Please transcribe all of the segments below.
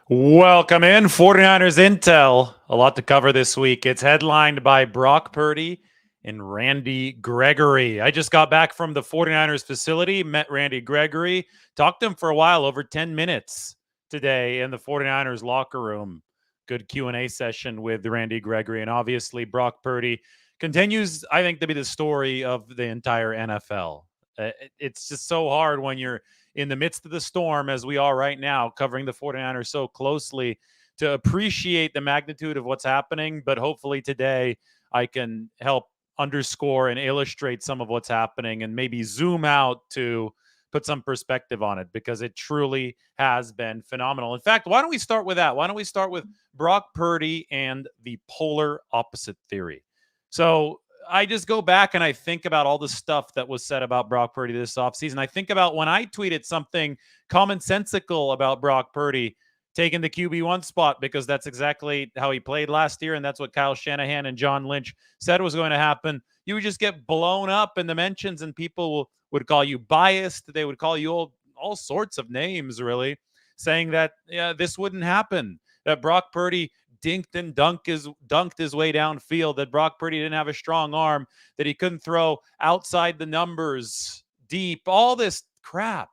Welcome in 49ers Intel. A lot to cover this week. It's headlined by Brock Purdy and Randy Gregory. I just got back from the 49ers facility, met Randy Gregory, talked to him for a while, over 10 minutes today in the 49ers locker room. Good Q&A session with Randy Gregory. And obviously Brock Purdy continues, I think, to be the story of the entire NFL. It's just so hard when you're in the midst of the storm, as we are right now, covering the 49ers so closely, to appreciate the magnitude of what's happening. But hopefully today I can help underscore and illustrate some of what's happening and maybe zoom out to put some perspective on it, because it truly has been phenomenal. In fact, why don't we start with that? Why don't we start with Brock Purdy and the polar opposite theory? So I just go back and I think about all the stuff that was said about Brock Purdy this offseason. I think about when I tweeted something commonsensical about Brock Purdy taking the QB1 spot, because that's exactly how he played last year, and that's what Kyle Shanahan and John Lynch said was going to happen. You would just get blown up in the mentions, and people would call you biased. They would call you all sorts of names, really, saying that this wouldn't happen, that Brock Purdy dinked and dunked his way downfield, that Brock Purdy didn't have a strong arm, that he couldn't throw outside the numbers deep, all this crap.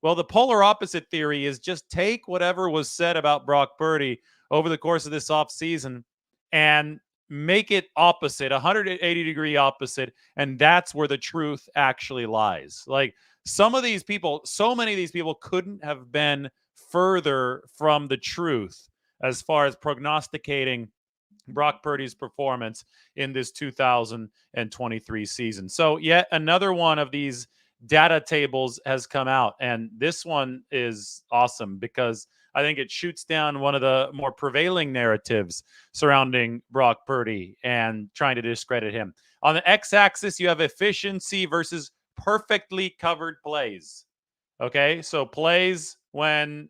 Well, the polar opposite theory is just take whatever was said about Brock Purdy over the course of this offseason and make it opposite, 180-degree opposite, and that's where the truth actually lies. Like, some of these people, so many of these people couldn't have been further from the truth as far as prognosticating Brock Purdy's performance in this 2023 season. So yet another one of these data tables has come out, and this one is awesome because I think it shoots down one of the more prevailing narratives surrounding Brock Purdy and trying to discredit him. On the x-axis, you have efficiency versus perfectly covered plays. Okay, so plays when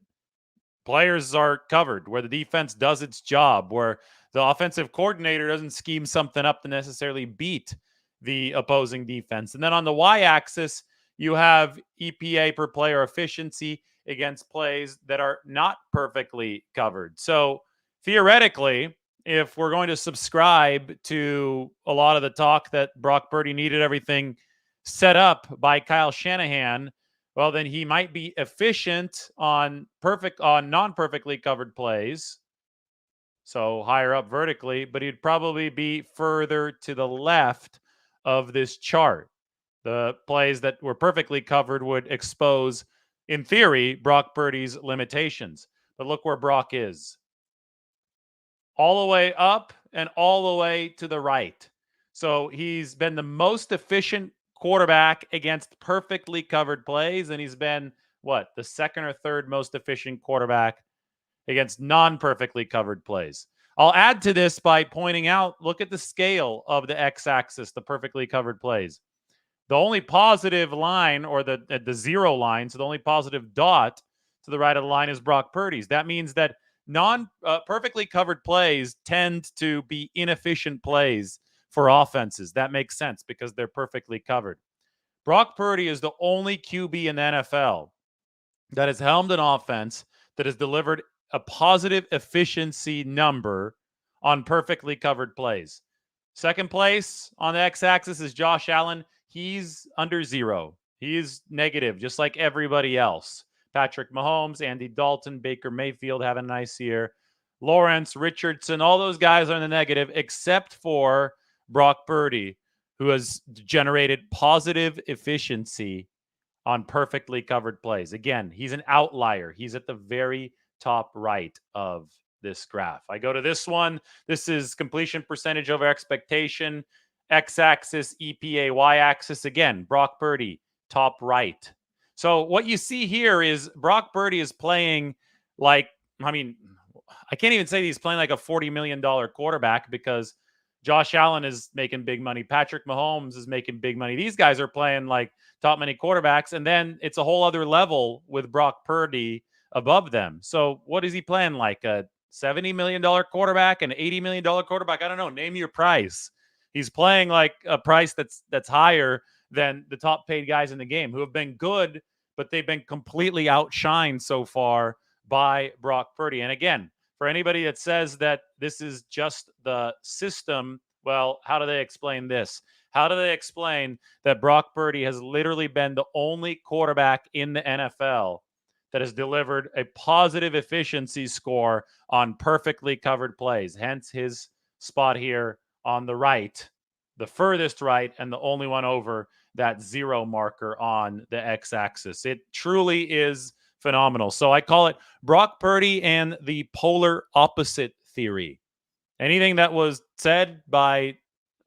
players are covered, where the defense does its job, where the offensive coordinator doesn't scheme something up to necessarily beat the opposing defense. And then on the y-axis, you have EPA per play or efficiency against plays that are not perfectly covered. So theoretically, if we're going to subscribe to a lot of the talk that Brock Purdy needed everything set up by Kyle Shanahan, well, then he might be efficient on non-perfectly covered plays, so higher up vertically, but he'd probably be further to the left of this chart. The plays that were perfectly covered would expose, in theory, Brock Purdy's limitations. But look where Brock is. All the way up and all the way to the right. So he's been the most efficient quarterback against perfectly covered plays, and he's been, the second or third most efficient quarterback against non-perfectly covered plays. I'll add to this by pointing out, look at the scale of the x-axis, the perfectly covered plays. The only positive line, or the zero line, so the only positive dot to the right of the line, is Brock Purdy's. That means that perfectly covered plays tend to be inefficient plays for offenses. That makes sense because they're perfectly covered. Brock Purdy is the only QB in the NFL that has helmed an offense that has delivered a positive efficiency number on perfectly covered plays. Second place on the x-axis is Josh Allen. He's under zero. He's negative, just like everybody else. Patrick Mahomes, Andy Dalton, Baker Mayfield having a nice year. Lawrence, Richardson, all those guys are in the negative, except for Brock Purdy, who has generated positive efficiency on perfectly covered plays. Again, he's an outlier. He's at the very top right of this graph. I go to this one. This is completion percentage over expectation. X-axis, EPA, Y-axis. Again, Brock Purdy, top right. So what you see here is Brock Purdy is playing like, I can't even say he's playing like a $40 million quarterback, because Josh Allen is making big money. Patrick Mahomes is making big money. These guys are playing like top many quarterbacks, and then it's a whole other level with Brock Purdy above them. So what is he playing, like a $70 million quarterback, an $80 million quarterback? I don't know. Name your price. He's playing like a price that's higher than the top paid guys in the game, who have been good, but they've been completely outshined so far by Brock Purdy. And again, for anybody that says that this is just the system, well, how do they explain this? How do they explain that Brock Purdy has literally been the only quarterback in the NFL that has delivered a positive efficiency score on perfectly covered plays? Hence his spot here on the right, the furthest right, and the only one over that zero marker on the x-axis. It truly is phenomenal. So I call it Brock Purdy and the polar opposite theory. Anything that was said by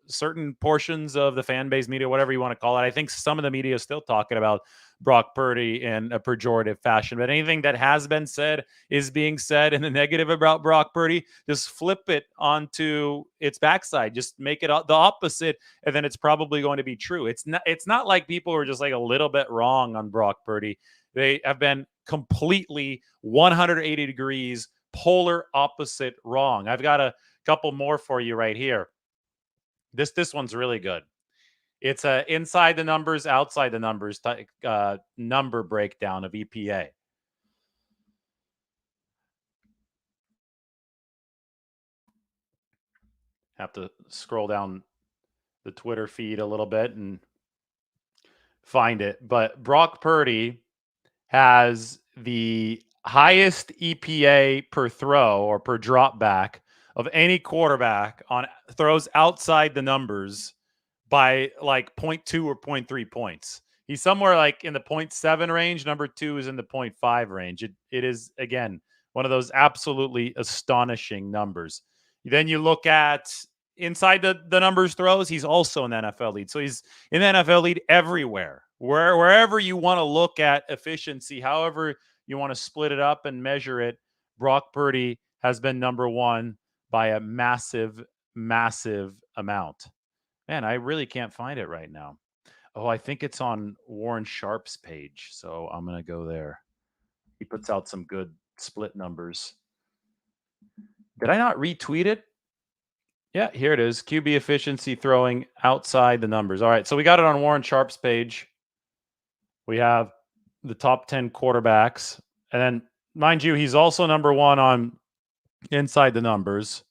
certain portions of the fan base, media, whatever you want to call it, I think some of the media is still talking about Brock Purdy in a pejorative fashion. But anything that has been said is being said in the negative about Brock Purdy. Just flip it onto its backside. Just make it the opposite, and then it's probably going to be true. It's not like people are just like a little bit wrong on Brock Purdy. They have been completely 180 degrees polar opposite wrong. I've got a couple more for you right here. This one's really good. It's a inside the numbers, outside the numbers number breakdown of EPA. Have to scroll down the Twitter feed a little bit and find it. But Brock Purdy has the highest EPA per throw or per drop back of any quarterback on throws outside the numbers by like 0.2 or 0.3 points. He's somewhere like in the 0.7 range. Number two is in the 0.5 range. It is, again, one of those absolutely astonishing numbers. Then you look at inside the numbers throws, he's also an NFL lead. So he's in the NFL lead everywhere. Wherever you want to look at efficiency, however you want to split it up and measure it, Brock Purdy has been number one by a massive, massive amount. Man, I really can't find it right now. Oh, I think it's on Warren Sharp's page. So I'm going to go there. He puts out some good split numbers. Did I not retweet it? Yeah, here it is. QB efficiency throwing outside the numbers. All right, so we got it on Warren Sharp's page. We have the top 10 quarterbacks. And then, mind you, he's also number one on inside the numbers.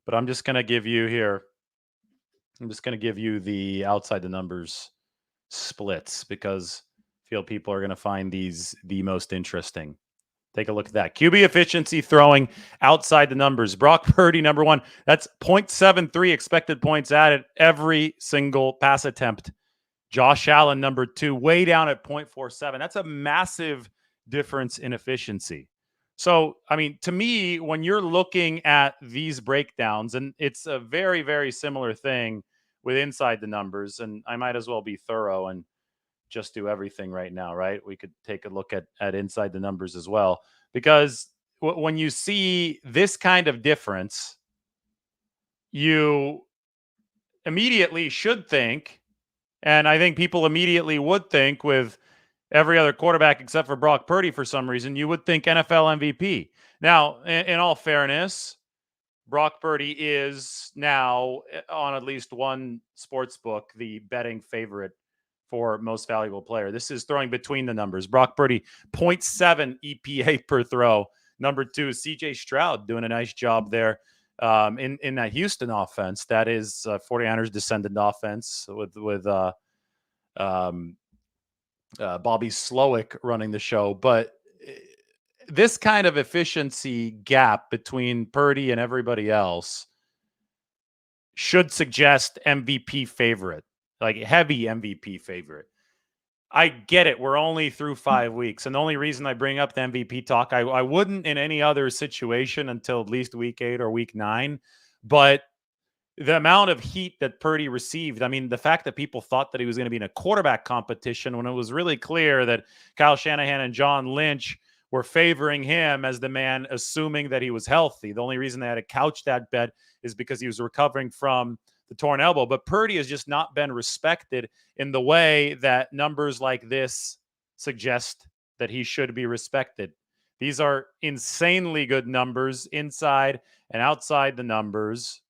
But I'm just going to give you here. I'm just going to give you the outside the numbers splits because I feel people are going to find these the most interesting. Take a look at that. QB efficiency throwing outside the numbers. Brock Purdy, number one. That's 0.73 expected points added every single pass attempt. Josh Allen, number two, way down at 0.47. That's a massive difference in efficiency. So, I mean, to me, when you're looking at these breakdowns, and it's a very, very similar thing with inside the numbers, and I might as well be thorough and just do everything right now, right? We could take a look at inside the numbers as well, because when you see this kind of difference, you immediately should think, and I think people immediately would think with every other quarterback except for Brock Purdy for some reason, you would think NFL MVP. Now, in all fairness, Brock Purdy is now on at least one sports book the betting favorite for most valuable player. This is throwing between the numbers. Brock Purdy, 0.7 EPA per throw. Number two is CJ Stroud doing a nice job there in that Houston offense. That is 49ers descendant offense with Bobby Slowick running the show. But this kind of efficiency gap between Purdy and everybody else should suggest MVP favorite, like heavy MVP favorite. I get it. We're only through 5 weeks. And the only reason I bring up the MVP talk, I wouldn't in any other situation until at least week 8 or week 9. But the amount of heat that Purdy received, I mean, the fact that people thought that he was going to be in a quarterback competition when it was really clear that Kyle Shanahan and John Lynch were favoring him as the man, assuming that he was healthy. The only reason they had to couch that bet is because he was recovering from the torn elbow. But Purdy has just not been respected in the way that numbers like this suggest that he should be respected. These are insanely good numbers inside and outside the numbers.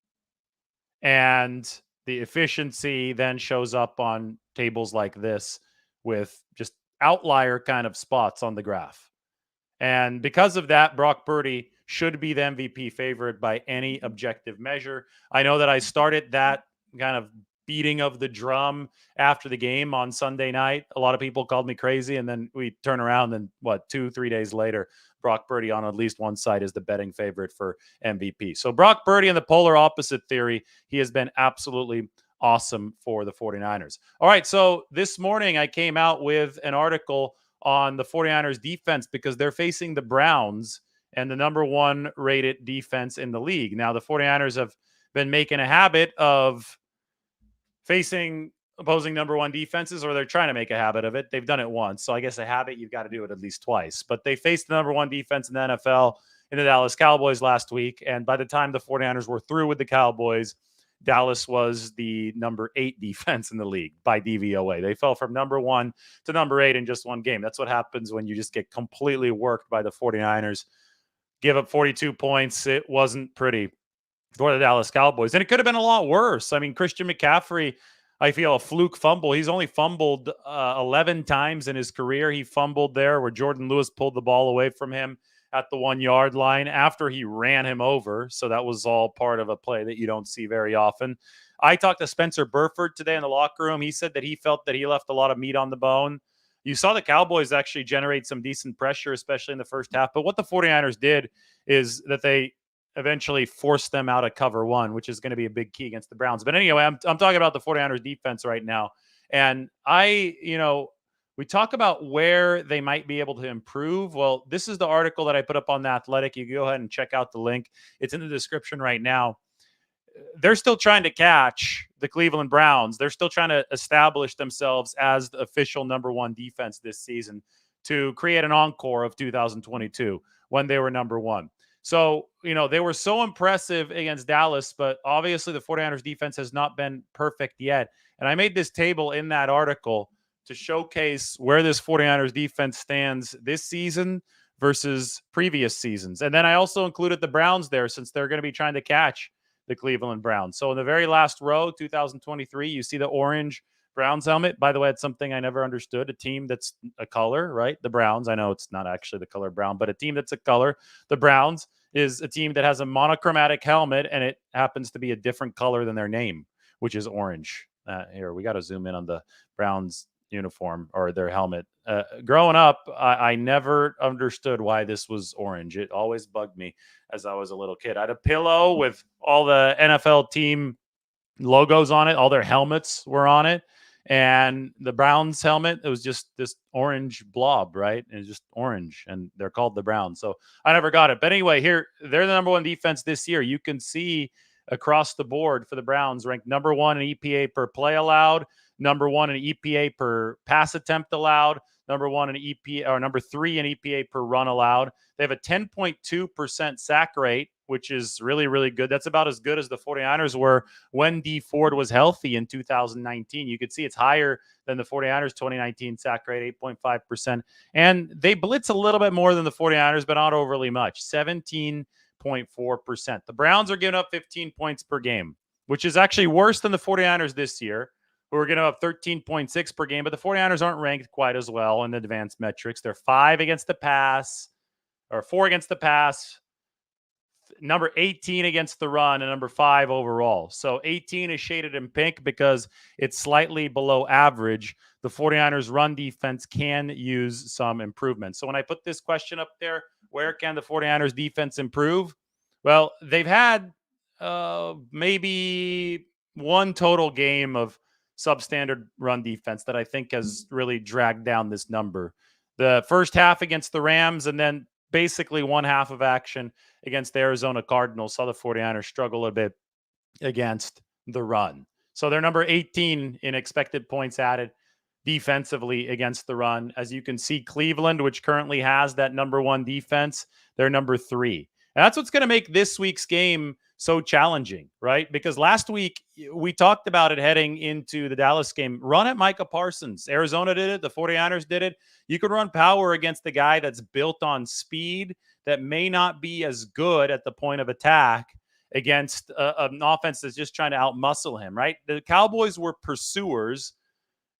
And the efficiency then shows up on tables like this with just outlier kind of spots on the graph. And because of that, Brock Purdy should be the MVP favorite by any objective measure. I know that I started that kind of beating of the drum after the game on Sunday night. A lot of people called me crazy, and then we turn around and 2-3 days later, Brock Purdy on at least one side is the betting favorite for MVP. So Brock Purdy in the polar opposite theory, he has been absolutely awesome for the 49ers. All right, so this morning I came out with an article on the 49ers defense because they're facing the Browns and the number one rated defense in the league. Now, the 49ers have been making a habit of facing opposing number one defenses, or they're trying to make a habit of it. They've done it once. So I guess a habit, you've got to do it at least twice. But they faced the number one defense in the NFL in the Dallas Cowboys last week. And by the time the 49ers were through with the Cowboys, Dallas was the number 8 defense in the league by DVOA. They fell from number 1 to number 8 in just one game. That's what happens when you just get completely worked by the 49ers. Give up 42 points. It wasn't pretty for the Dallas Cowboys. And it could have been a lot worse. I mean, Christian McCaffrey, I feel a fluke fumble. He's only fumbled 11 times in his career. He fumbled there where Jordan Lewis pulled the ball away from him at the 1 yard line after he ran him over. So that was all part of a play that you don't see very often. I talked to Spencer Burford today in the locker room. He said that he felt that he left a lot of meat on the bone. You saw the Cowboys actually generate some decent pressure, especially in the first half. But what the 49ers did is that they eventually forced them out of cover one, which is going to be a big key against the Browns. But anyway, I'm talking about the 49ers defense right now. And we talk about where they might be able to improve. Well, this is the article that I put up on The Athletic. You can go ahead and check out the link. It's in the description right now. They're still trying to catch the Cleveland Browns. They're still trying to establish themselves as the official number one defense this season to create an encore of 2022 when they were number one. So, they were so impressive against Dallas, but obviously the 49ers defense has not been perfect yet. And I made this table in that article to showcase where this 49ers defense stands this season versus previous seasons. And then I also included the Browns there since they're going to be trying to catch the Cleveland Browns. So in the very last row, 2023, you see the orange Browns helmet. By the way, it's something I never understood. A team that's a color, right? The Browns. I know it's not actually the color brown, but a team that's a color. The Browns is a team that has a monochromatic helmet, and it happens to be a different color than their name, which is orange. Here, we got to zoom in on the Browns uniform or their helmet. Growing up, I never understood why this was orange. It always bugged me as I was a little kid. I had a pillow with all the NFL team logos on it. All their helmets were on it. And the Browns helmet, it was just this orange blob, right? And it's just orange, and they're called the Browns. So I never got it. But anyway, here, they're the number one defense this year. You can see across the board for the Browns, ranked number 1 in EPA per play allowed, number 1 in EPA per pass attempt allowed, number 1 in EPA, or number 3 in EPA per run allowed. They have a 10.2% sack rate, which is really, really good. That's about as good as the 49ers were when Dee Ford was healthy in 2019. You could see it's higher than the 49ers 2019 sack rate, 8.5%. And they blitz a little bit more than the 49ers, but not overly much, 17.4%. The Browns are giving up 15 points per game, which is actually worse than the 49ers this year, who are going to have 13.6 per game. But the 49ers aren't ranked quite as well in the advanced metrics. They're 5 against the pass, or 4 against the pass, number 18 against the run, and number 5 overall. So 18 is shaded in pink because it's slightly below average. The 49ers run defense can use some improvement. So when I put this question up there, where can the 49ers defense improve? Well, they've had maybe one total game of substandard run defense that I think has really dragged down this number. The first half against the Rams, and then basically one half of action against the Arizona Cardinals saw the 49ers struggle a bit against the run. So they're number 18 in expected points added defensively against the run. As you can see, Cleveland, which currently has that number 1 defense, they're number 3. And that's what's going to make this week's game so challenging, right? Because last week we talked about it heading into the Dallas game. Run at Micah Parsons. Arizona did it. The 49ers did it. You could run power against the guy that's built on speed that may not be as good at the point of attack against an offense that's just trying to outmuscle him, right? The Cowboys were pursuers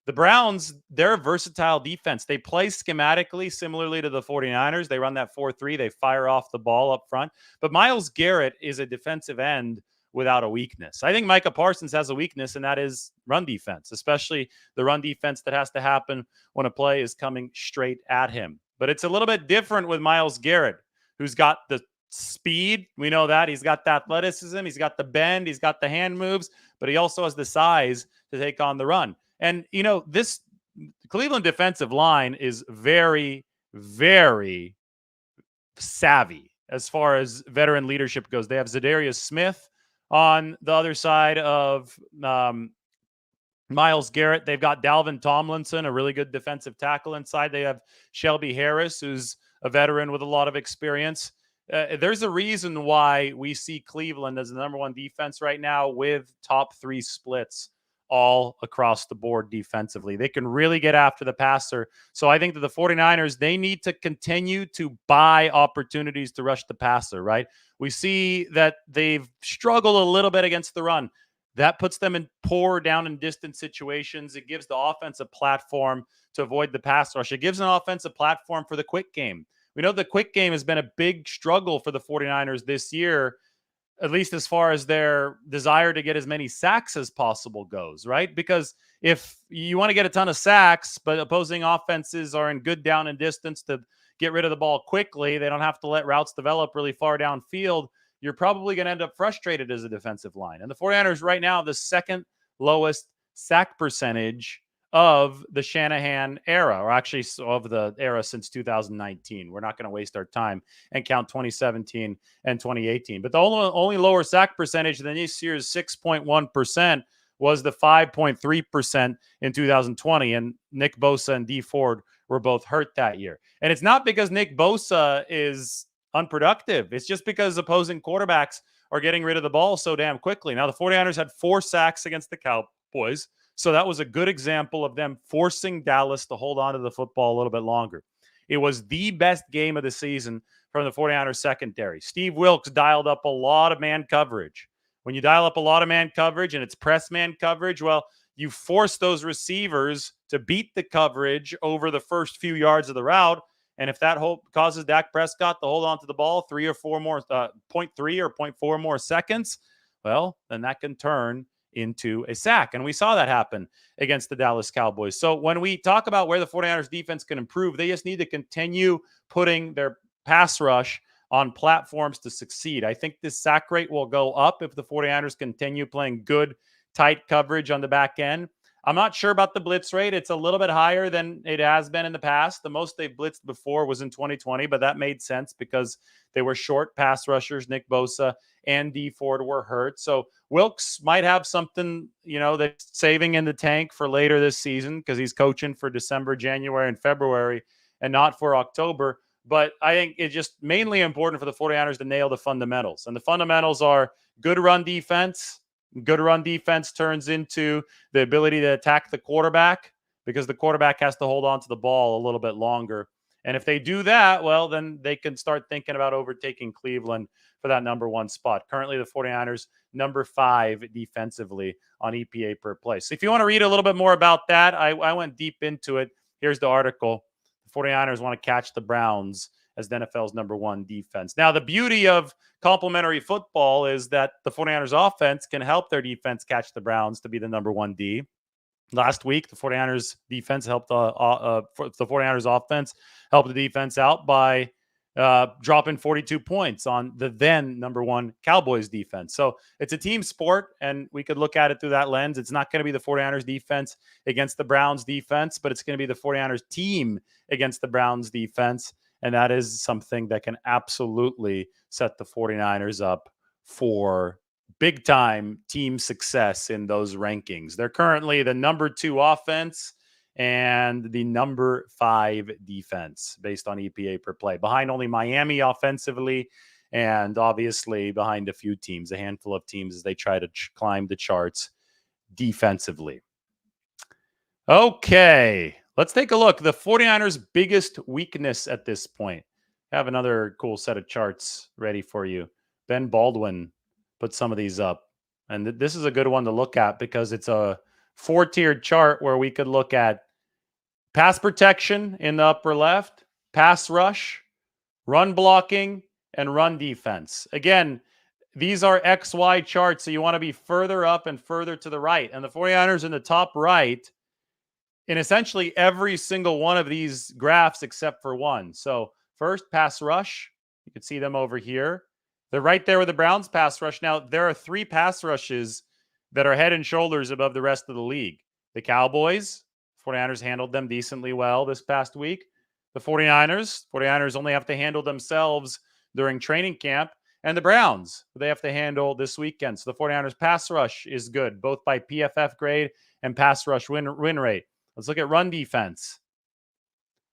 The Browns, they're a versatile defense. They play schematically similarly to the 49ers. They run that 4-3. They fire off the ball up front. But Myles Garrett is a defensive end without a weakness. I think Micah Parsons has a weakness, and that is run defense, especially the run defense that has to happen when a play is coming straight at him. But it's a little bit different with Myles Garrett, who's got the speed. We know that. He's got the athleticism. He's got the bend. He's got the hand moves, but he also has the size to take on the run. And, this Cleveland defensive line is very, very savvy as far as veteran leadership goes. They have Zadarius Smith on the other side of Myles Garrett. They've got Dalvin Tomlinson, a really good defensive tackle inside. They have Shelby Harris, who's a veteran with a lot of experience. There's a reason why we see Cleveland as the number one defense right now with top 3 splits all across the board defensively. They can really get after the passer. So I think that the 49ers, they need to continue to buy opportunities to rush the passer, right? We see that they've struggled a little bit against the run. That puts them in poor down and distance situations. It gives the offense a platform to avoid the pass rush. It gives an offense a platform for the quick game. We know the quick game has been a big struggle for the 49ers this year, at least as far as their desire to get as many sacks as possible goes, right? Because if you want to get a ton of sacks, but opposing offenses are in good down and distance to get rid of the ball quickly, they don't have to let routes develop really far downfield, you're probably going to end up frustrated as a defensive line. And the 49ers right now, the second lowest sack percentage of the Shanahan era, or actually of the era since 2019. We're not going to waste our time and count 2017 and 2018. But the only lower sack percentage than this year's 6.1% was the 5.3% in 2020. And Nick Bosa and Dee Ford were both hurt that year. And it's not because Nick Bosa is unproductive. It's just because opposing quarterbacks are getting rid of the ball so damn quickly. Now, the 49ers had 4 sacks against the Cowboys. So that was a good example of them forcing Dallas to hold on to the football a little bit longer. It was the best game of the season from the 49ers secondary. Steve Wilks dialed up a lot of man coverage. When you dial up a lot of man coverage and it's press man coverage, well, you force those receivers to beat the coverage over the first few yards of the route. And if that causes Dak Prescott to hold on to the ball 3 or 4 more, 0.3 or 0.4 more seconds, well, then that can turn into a sack. And we saw that happen against the Dallas Cowboys. So when we talk about where the 49ers defense can improve, they just need to continue putting their pass rush on platforms to succeed. I think this sack rate will go up if the 49ers continue playing good, tight coverage on the back end. I'm not sure about the blitz rate. It's a little bit higher than it has been in the past. The most they've blitzed before was in 2020, but that made sense because they were short pass rushers. Nick Bosa and Dee Ford were hurt. So Wilks might have something, that's saving in the tank for later this season because he's coaching for December, January, and February and not for October. But I think it's just mainly important for the 49ers to nail the fundamentals. And the fundamentals are good run defense. Good run defense turns into the ability to attack the quarterback because the quarterback has to hold on to the ball a little bit longer. And if they do that, well, then they can start thinking about overtaking Cleveland for that number 1 spot. Currently, the 49ers, number 5 defensively on EPA per play. So if you want to read a little bit more about that, I went deep into it. Here's the article. The 49ers want to catch the Browns as the NFL's number 1 defense. Now, the beauty of complementary football is that the 49ers offense can help their defense catch the Browns to be the number 1 D. Last week, the 49ers defense helped the 49ers offense helped the defense out by dropping 42 points on the then number 1 Cowboys defense. So it's a team sport, and we could look at it through that lens. It's not going to be the 49ers defense against the Browns defense, but it's going to be the 49ers team against the Browns defense. And that is something that can absolutely set the 49ers up for big time team success in those rankings. They're currently the number 2 offense and the number 5 defense based on EPA per play, behind only Miami offensively and obviously behind a few teams, a handful of teams as they try to climb the charts defensively. Okay, let's take a look. The 49ers' biggest weakness at this point. I have another cool set of charts ready for you. Ben Baldwin put some of these up. And this is a good one to look at because it's a four-tiered chart where we could look at pass protection in the upper left, pass rush, run blocking, and run defense. Again, these are XY charts, so you want to be further up and further to the right. And the 49ers in the top right in essentially every single one of these graphs except for one. So first, pass rush. You can see them over here. They're right there with the Browns pass rush. Now, there are three pass rushes that are head and shoulders above the rest of the league. The Cowboys, 49ers handled them decently well this past week. The 49ers only have to handle themselves during training camp. And the Browns, they have to handle this weekend. So the 49ers pass rush is good, both by PFF grade and pass rush win rate. Let's look at run defense.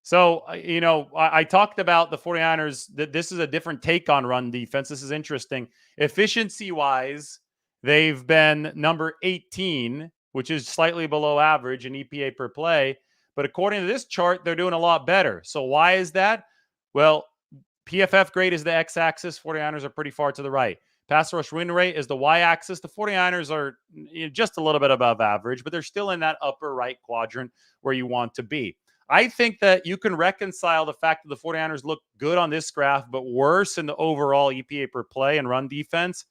So, I talked about the 49ers, that this is a different take on run defense. This is interesting. Efficiency-wise, they've been number 18, which is slightly below average in EPA per play. But according to this chart, they're doing a lot better. So why is that? Well, PFF grade is the x-axis. 49ers are pretty far to the right. Pass rush win rate is the y-axis. The 49ers are just a little bit above average, but they're still in that upper right quadrant where you want to be. I think that you can reconcile the fact that the 49ers look good on this graph, but worse in the overall EPA per play and run defense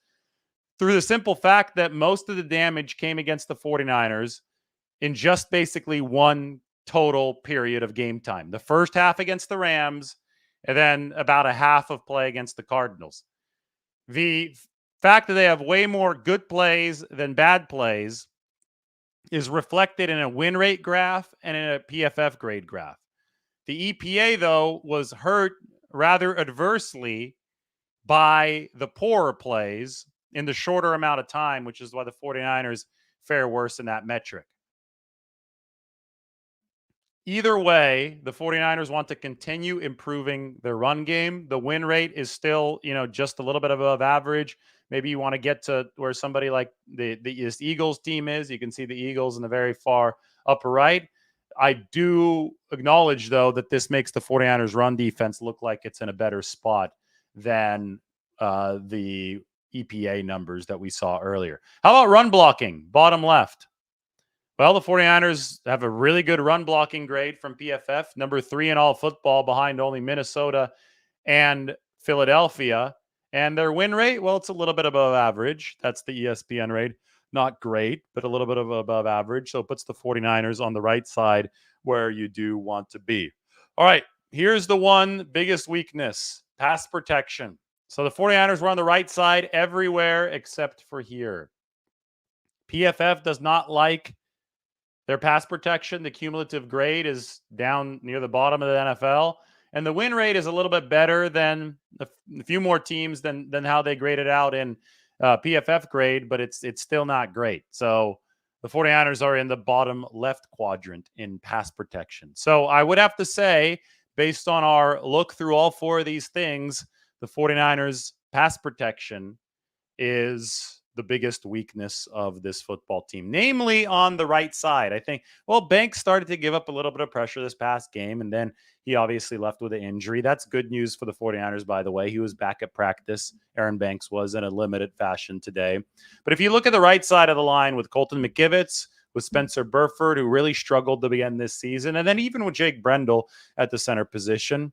through the simple fact that most of the damage came against the 49ers in just basically one total period of game time. The first half against the Rams, and then about a half of play against the Cardinals. The fact that they have way more good plays than bad plays is reflected in a win rate graph and in a PFF grade graph. The EPA, though, was hurt rather adversely by the poorer plays in the shorter amount of time, which is why the 49ers fare worse in that metric. Either way, the 49ers want to continue improving their run game. The win rate is still, just a little bit above average. Maybe you want to get to where somebody like the Eagles team is. You can see the Eagles in the very far upper right. I do acknowledge, though, that this makes the 49ers run defense look like it's in a better spot than the EPA numbers that we saw earlier. How about run blocking? Bottom left. Well, the 49ers have a really good run blocking grade from PFF, number 3 in all football behind only Minnesota and Philadelphia. And their win rate, well, it's a little bit above average. That's the ESPN rate. Not great, but a little bit of above average. So it puts the 49ers on the right side where you do want to be. All right, here's the one biggest weakness, pass protection. So the 49ers were on the right side everywhere except for here. PFF does not like their pass protection. The cumulative grade is down near the bottom of the NFL. And the win rate is a little bit better than a few more teams than how they graded out in PFF grade, but it's still not great. So the 49ers are in the bottom left quadrant in pass protection. So I would have to say, based on our look through all four of these things, the 49ers pass protection is the biggest weakness of this football team, namely on the right side. I think, Banks started to give up a little bit of pressure this past game, and then he obviously left with an injury. That's good news for the 49ers, by the way. He was back at practice. Aaron Banks was in a limited fashion today. But if you look at the right side of the line with Colton McKivitz, with Spencer Burford, who really struggled to begin this season, and then even with Jake Brendel at the center position,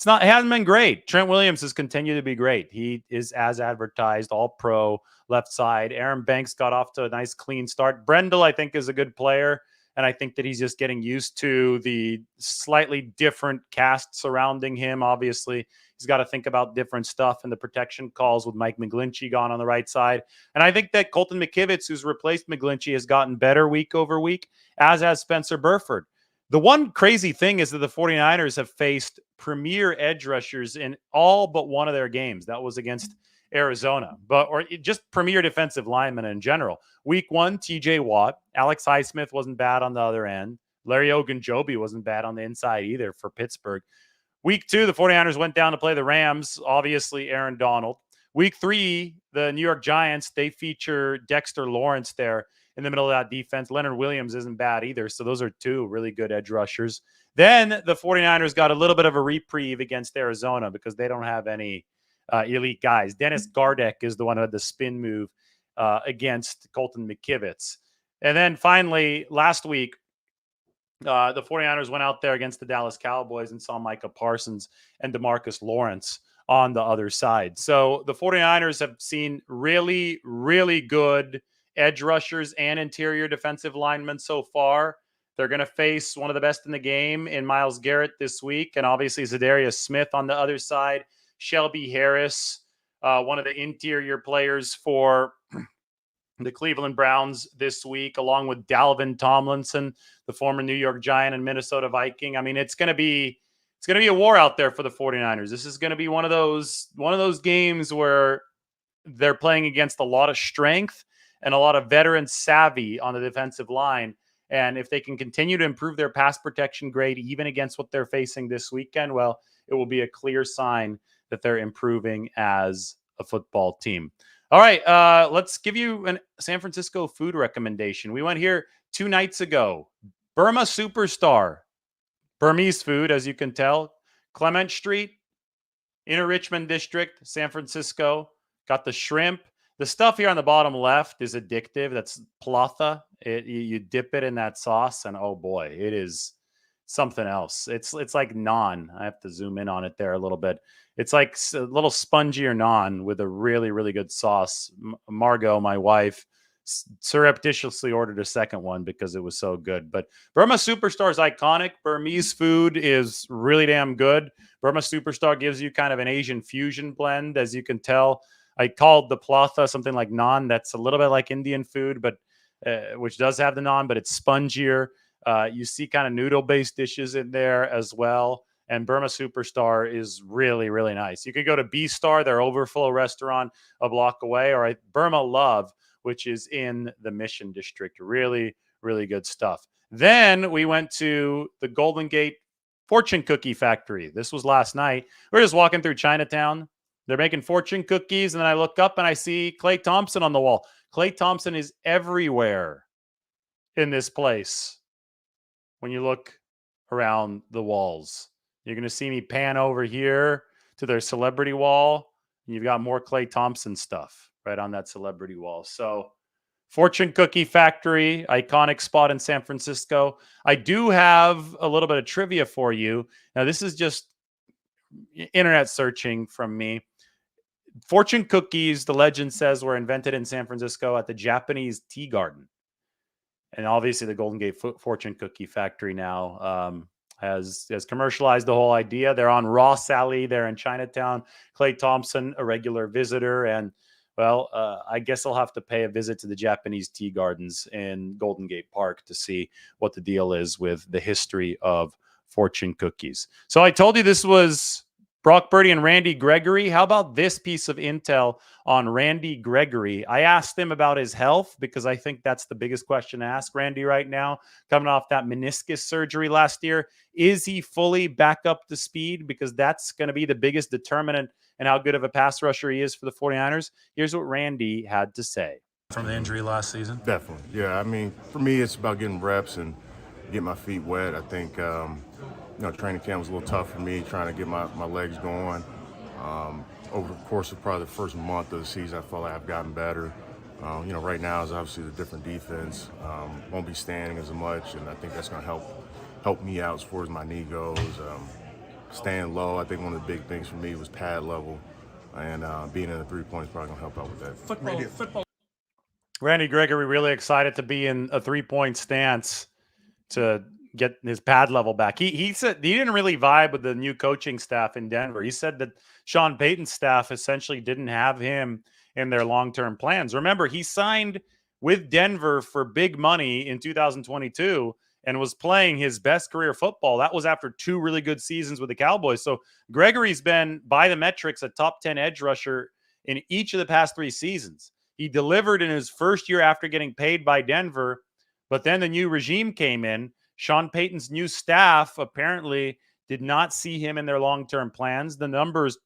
it hasn't been great. Trent Williams has continued to be great. He is, as advertised, all pro left side. Aaron Banks got off to a nice clean start. Brendel, I think, is a good player. And I think that he's just getting used to the slightly different cast surrounding him. Obviously, he's got to think about different stuff and the protection calls with Mike McGlinchey gone on the right side. And I think that Colton McKivitz, who's replaced McGlinchey, has gotten better week over week, as has Spencer Burford. The one crazy thing is that the 49ers have faced premier edge rushers in all but one of their games. That was against Arizona, or just premier defensive linemen in general. Week 1, TJ Watt. Alex Highsmith wasn't bad on the other end. Larry Ogunjobi wasn't bad on the inside either for Pittsburgh. Week 2, the 49ers went down to play the Rams. Obviously, Aaron Donald. Week 3, the New York Giants, they feature Dexter Lawrence there in the middle of that defense. Leonard Williams isn't bad either. So those are two really good edge rushers. Then the 49ers got a little bit of a reprieve against Arizona because they don't have any elite guys. Dennis Gardeck is the one who had the spin move against Colton McKivitz. And then finally, last week, the 49ers went out there against the Dallas Cowboys and saw Micah Parsons and DeMarcus Lawrence on the other side. So the 49ers have seen really, really good edge rushers and interior defensive linemen so far. They're going to face one of the best in the game in Myles Garrett this week, and obviously Zadarius Smith on the other side. Shelby Harris, one of the interior players for the Cleveland Browns this week, along with Dalvin Tomlinson, the former New York Giant and Minnesota Viking. I mean, it's going to be a war out there for the 49ers. This is going to be one of those games where they're playing against a lot of strength and a lot of veteran savvy on the defensive line. And if they can continue to improve their pass protection grade, even against what they're facing this weekend, well, it will be a clear sign that they're improving as a football team. All right, let's give you a San Francisco food recommendation. We went here 2 nights ago. Burma Superstar, Burmese food, as you can tell. Clement Street, Inner Richmond District, San Francisco. Got the shrimp. The stuff here on the bottom left is addictive. That's plotha. You dip it in that sauce, and oh boy, it is something else. It's like naan. I have to zoom in on it there a little bit. It's like a little spongier naan with a really, really good sauce. Margot, my wife, surreptitiously ordered a second one because it was so good. But Burma Superstar is iconic. Burmese food is really damn good. Burma Superstar gives you kind of an Asian fusion blend, as you can tell. I called the plotha something like naan. That's a little bit like Indian food, but which does have the naan, but it's spongier. You see kind of noodle-based dishes in there as well. And Burma Superstar is really, really nice. You could go to B-Star, their overflow restaurant a block away, or Burma Love, which is in the Mission District. Really, really good stuff. Then we went to the Golden Gate Fortune Cookie Factory. This was last night. We're just walking through Chinatown. They're making fortune cookies, and then I look up and I see Klay Thompson on the wall. Klay Thompson is everywhere in this place. When you look around the walls, you're going to see me pan over here to their celebrity wall. And you've got more Klay Thompson stuff right on that celebrity wall. So Fortune Cookie Factory, iconic spot in San Francisco. I do have a little bit of trivia for you. Now, this is just internet searching from me. Fortune cookies, the legend says, were invented in San Francisco at the Japanese tea garden. And obviously the Golden Gate Fortune Cookie Factory now has commercialized the whole idea. They're on Ross Alley. They're in Chinatown. Klay Thompson, a regular visitor. And, well, I guess I'll have to pay a visit to the Japanese tea gardens in Golden Gate Park to see what the deal is with the history of fortune cookies. So I told you this was Brock Purdy and Randy Gregory. How about this piece of intel on Randy Gregory? I asked him about his health because I think that's the biggest question to ask Randy right now, coming off that meniscus surgery last year. Is he fully back up to speed? Because that's going to be the biggest determinant in how good of a pass rusher he is for the 49ers. Here's what Randy had to say. From the injury last season? Definitely. Yeah, I mean, for me, it's about getting reps and getting my feet wet. I think, training camp was a little tough for me, trying to get my legs going. Over the course of probably the first month of the season, I felt like I've gotten better. Right now is obviously the different defense. Won't be standing as much, and I think that's going to help me out as far as my knee goes. Staying low, I think one of the big things for me was pad level, and being in the 3-point is probably going to help out with that. Football. Randy Gregory really excited to be in a 3-point stance to get his pad level back. He said he didn't really vibe with the new coaching staff in Denver. He said that Sean Payton's staff essentially didn't have him in their long-term plans. Remember, he signed with Denver for big money in 2022 and was playing his best career football. That was after 2 really good seasons with the Cowboys. So Gregory's been, by the metrics, a top 10 edge rusher in each of the past 3 seasons. He delivered in his first year after getting paid by Denver, but then the new regime came in. Sean Payton's new staff apparently did not see him in their long-term plans. The numbers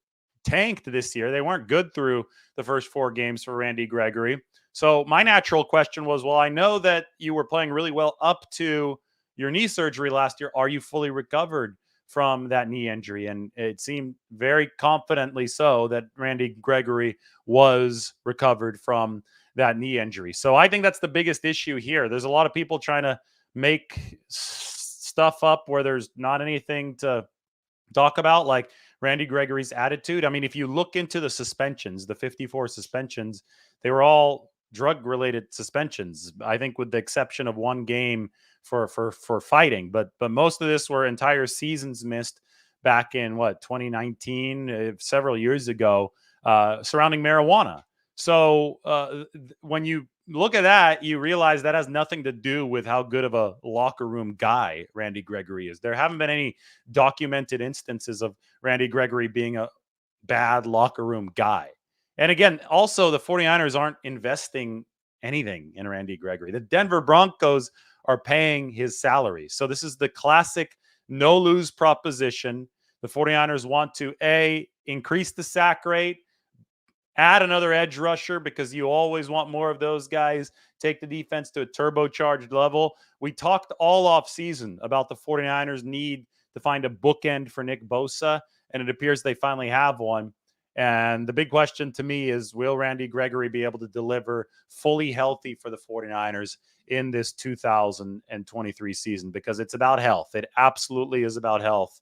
tanked this year. They weren't good through the first 4 games for Randy Gregory. So my natural question was, well, I know that you were playing really well up to your knee surgery last year. Are you fully recovered from that knee injury? And it seemed very confidently so that Randy Gregory was recovered from that knee injury. So I think that's the biggest issue here. There's a lot of people trying to make stuff up where there's not anything to talk about, like Randy Gregory's attitude. I mean, if you look into the suspensions, the 54 suspensions, they were all drug related suspensions. I think with the exception of one game for fighting, but most of this were entire seasons missed back in 2019, several years ago, surrounding marijuana. So when you look at that, you realize that has nothing to do with how good of a locker room guy Randy Gregory is. There haven't been any documented instances of Randy Gregory being a bad locker room guy. And again, also the 49ers aren't investing anything in Randy Gregory. The Denver Broncos are paying his salary. So this is the classic no lose proposition. The 49ers want to increase the sack rate, add another edge rusher because you always want more of those guys, take the defense to a turbocharged level. We talked all off season about the 49ers need to find a bookend for Nick Bosa, and it appears they finally have one. And the big question to me is, will Randy Gregory be able to deliver fully healthy for the 49ers in this 2023 season? Because it's about health. It absolutely is about health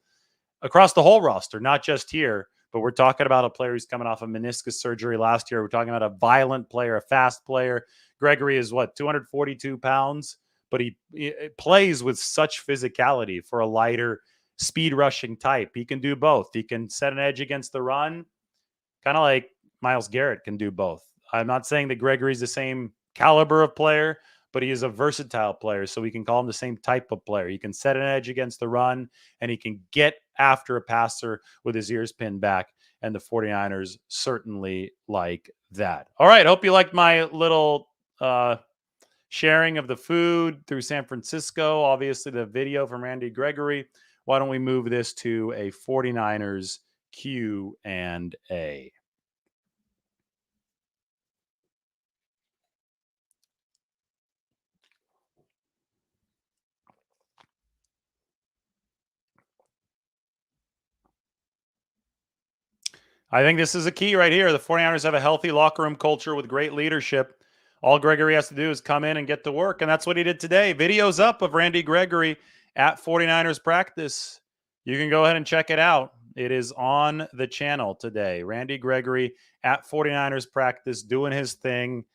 across the whole roster, not just here. But we're talking about a player who's coming off of meniscus surgery last year. We're talking about a violent player, a fast player. Gregory is 242 pounds, but he plays with such physicality for a lighter speed rushing type. He can do both. He can set an edge against the run, kind of like Myles Garrett can do both. I'm not saying that Gregory's the same caliber of player, but he is a versatile player, so we can call him the same type of player. He can set an edge against the run, and he can get after a passer with his ears pinned back, and the 49ers certainly like that. All right, hope you liked my little sharing of the food through San Francisco. Obviously, the video from Randy Gregory. Why don't we move this to a 49ers Q&A? I think this is a key right here. The 49ers have a healthy locker room culture with great leadership. All Gregory has to do is come in and get to work, and that's what he did today. Video's up of Randy Gregory at 49ers practice. You can go ahead and check it out. It is on the channel today. Randy Gregory at 49ers practice doing his thing.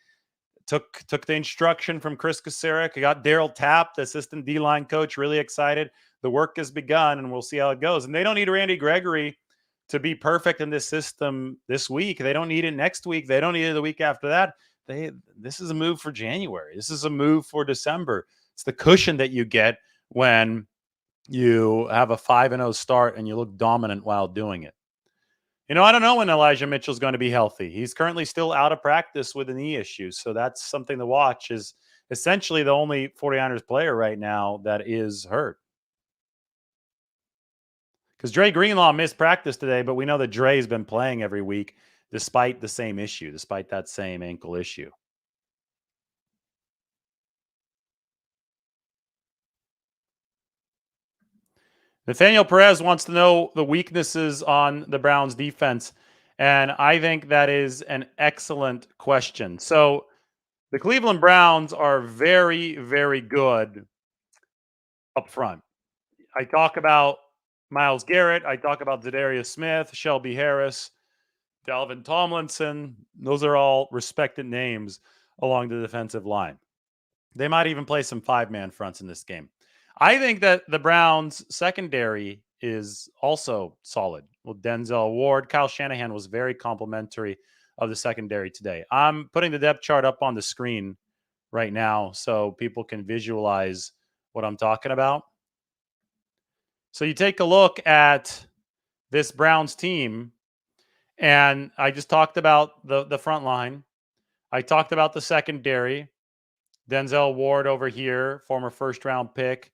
Took the instruction from Chris Kasarik. Got Daryl Tapp, the assistant D-line coach, really excited. The work has begun, and we'll see how it goes. And they don't need Randy Gregory to be perfect in this system this week. They don't need it next week. They don't need it the week after that. This is a move for January. This is a move for December. It's the cushion that you get when you have a 5-0 start and you look dominant while doing it. I don't know when Elijah Mitchell's going to be healthy. He's currently still out of practice with a knee issue. So that's something to watch. Is essentially the only 49ers player right now that is hurt. Because Dre Greenlaw missed practice today, but we know that Dre's been playing every week despite the same issue, despite that same ankle issue. Nathaniel Perez wants to know the weaknesses on the Browns defense. And I think that is an excellent question. So the Cleveland Browns are very, very good up front. I talk about Myles Garrett. I talk about Zadarius Smith, Shelby Harris, Dalvin Tomlinson. Those are all respected names along the defensive line. They might even play some 5-man fronts in this game. I think that the Browns secondary is also solid. Well, Denzel Ward, Kyle Shanahan was very complimentary of the secondary today. I'm putting the depth chart up on the screen right now so people can visualize what I'm talking about. So you take a look at this Browns team, and I just talked about the front line. I talked about the secondary. Denzel Ward over here, former first-round pick.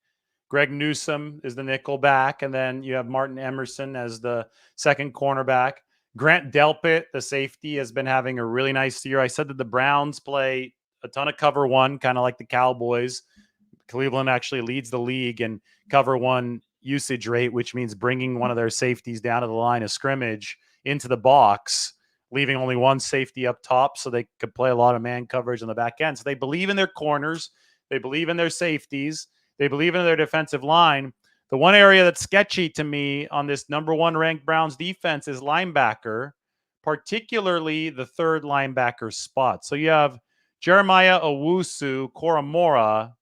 Greg Newsome is the nickel back, and then you have Martin Emerson as the second cornerback. Grant Delpit, the safety, has been having a really nice year. I said that the Browns play a ton of cover one, kind of like the Cowboys. Cleveland actually leads the league in cover one usage rate, which means bringing one of their safeties down to the line of scrimmage into the box leaving only one safety up top so they could play a lot of man coverage on the back end. So they believe in their corners. They believe in their safeties. They believe in their defensive line. The one area that's sketchy to me on this number one ranked Browns defense is linebacker, particularly the third linebacker spot. So you have Jeremiah Owusu-Koramoah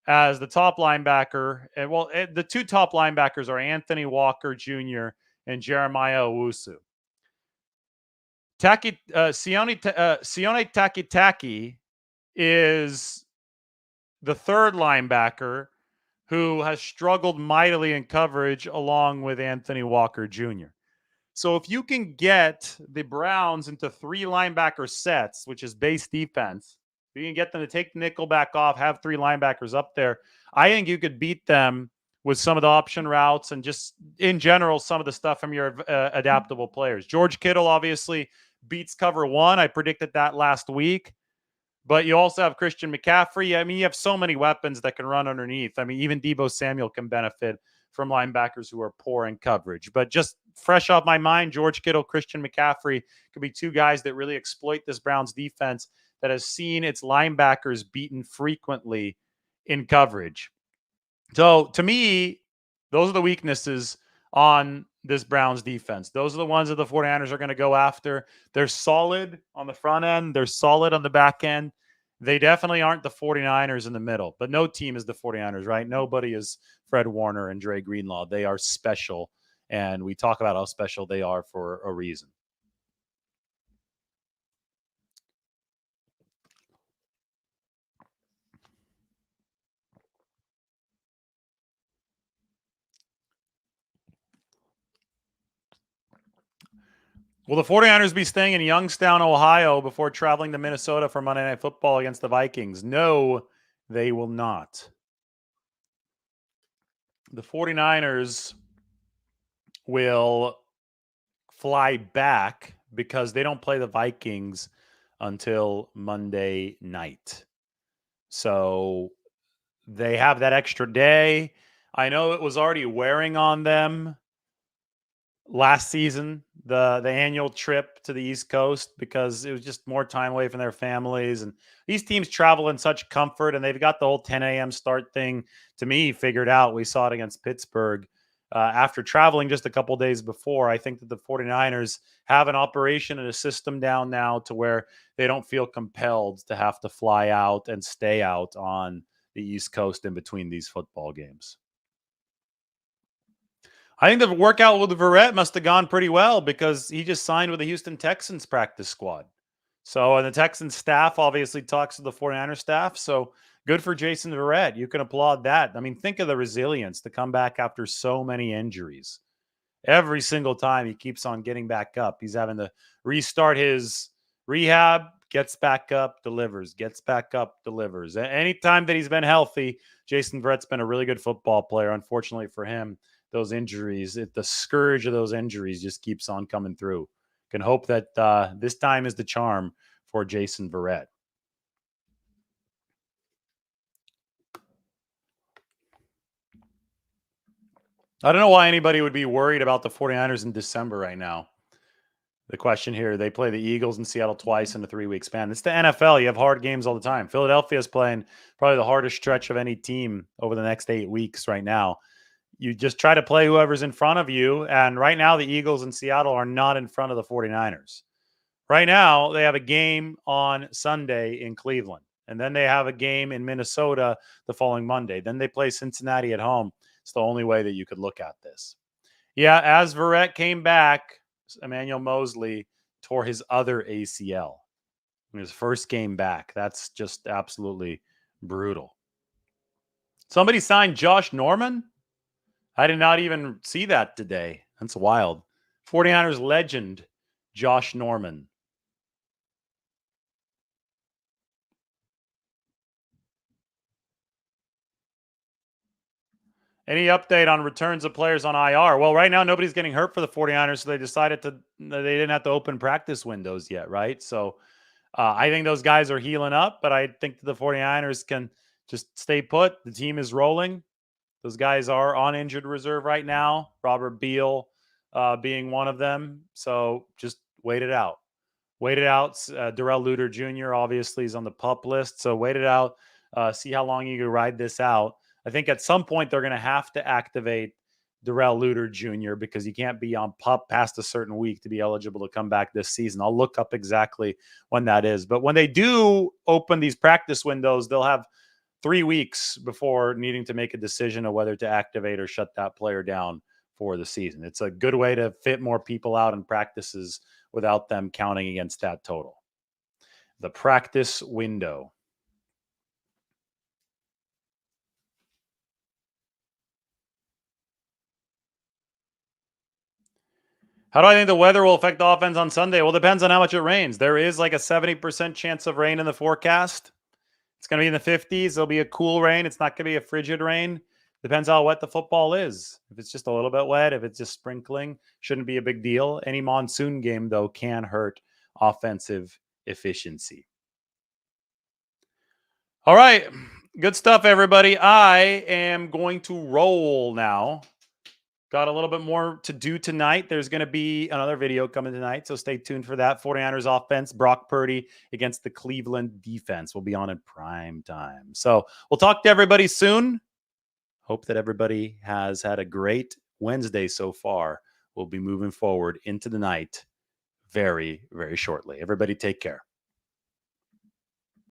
as the top linebacker. And the two top linebackers are Anthony Walker Jr. and Jeremiah Owusu. Sione Takitaki is the third linebacker who has struggled mightily in coverage along with Anthony Walker Jr. So if you can get the Browns into three linebacker sets, which is base defense, you can get them to take the nickel back off, have three linebackers up there. I think you could beat them with some of the option routes and just in general, some of the stuff from your adaptable players. George Kittle obviously beats cover one. I predicted that last week. But you also have Christian McCaffrey. I mean, you have so many weapons that can run underneath. I mean, even Deebo Samuel can benefit from linebackers who are poor in coverage. But just fresh off my mind, George Kittle, Christian McCaffrey could be two guys that really exploit this Browns defense that has seen its linebackers beaten frequently in coverage. So to me, those are the weaknesses on this Browns defense. Those are the ones that the 49ers are going to go after. They're solid on the front end. They're solid on the back end. They definitely aren't the 49ers in the middle, but no team is the 49ers, right? Nobody is Fred Warner and Dre Greenlaw. They are special, and we talk about how special they are for a reason. Will the 49ers be staying in Youngstown, Ohio before traveling to Minnesota for Monday Night Football against the Vikings? No, they will not. The 49ers will fly back because they don't play the Vikings until Monday night. So they have that extra day. I know it was already wearing on them last season, the annual trip to the East Coast, because it was just more time away from their families. And these teams travel in such comfort, and they've got the whole 10 a.m. start thing, to me, figured out. We saw it against Pittsburgh. After traveling just a couple days before, I think that the 49ers have an operation and a system down now to where they don't feel compelled to have to fly out and stay out on the East Coast in between these football games. I think the workout with Verrett must have gone pretty well because he just signed with the Houston Texans practice squad. So, and the Texans staff obviously talks to the 49ers staff. So good for Jason Verrett. You can applaud that. I mean, think of the resilience to come back after so many injuries. Every single time he keeps on getting back up. He's having to restart his rehab, gets back up, delivers, gets back up, delivers. Anytime that he's been healthy, Jason Verrett's been a really good football player. Unfortunately for him, those injuries, the scourge of those injuries just keeps on coming through. Can hope that this time is the charm for Jason Verrett. I don't know why anybody would be worried about the 49ers in December right now. The question here, they play the Eagles in Seattle twice in a 3-week span. It's the NFL. You have hard games all the time. Philadelphia is playing probably the hardest stretch of any team over the next 8 weeks right now. You just try to play whoever's in front of you. And right now, the Eagles in Seattle are not in front of the 49ers. Right now, they have a game on Sunday in Cleveland. And then they have a game in Minnesota the following Monday. Then they play Cincinnati at home. It's the only way that you could look at this. Yeah, as Verrett came back, Emmanuel Mosley tore his other ACL in his first game back. That's just absolutely brutal. Somebody signed Josh Norman? I did not even see that today. That's wild. 49ers legend, Josh Norman. Any update on returns of players on IR? Well, right now, nobody's getting hurt for the 49ers, so they didn't have to open practice windows yet, right? So I think those guys are healing up, but I think the 49ers can just stay put. The team is rolling. Those guys are on injured reserve right now. Robert Beal being one of them. So just Wait it out. Wait it out. Darrell Luter Jr. obviously is on the pup list, so wait it out. See how long you can ride this out. I think at some point they're going to have to activate Darrell Luter Jr. because you can't be on pup past a certain week to be eligible to come back this season. I'll look up exactly when that is. But when they do open these practice windows, they'll have 3 weeks before needing to make a decision of whether to activate or shut that player down for the season. It's a good way to fit more people out in practices without them counting against that total. The practice window. How do I think the weather will affect the offense on Sunday? Well, it depends on how much it rains. There is like a 70% chance of rain in the forecast. It's going to be in the 50s. It'll be a cool rain. It's not going to be a frigid rain. Depends how wet the football is. If it's just a little bit wet, if it's just sprinkling, shouldn't be a big deal. Any monsoon game, though, can hurt offensive efficiency. All right. Good stuff, everybody. I am going to roll now. Got a little bit more to do tonight. There's going to be another video coming tonight, so stay tuned for that. 49ers offense, Brock Purdy against the Cleveland defense. We'll be on in prime time. So we'll talk to everybody soon. Hope that everybody has had a great Wednesday so far. We'll be moving forward into the night very, very shortly. Everybody take care.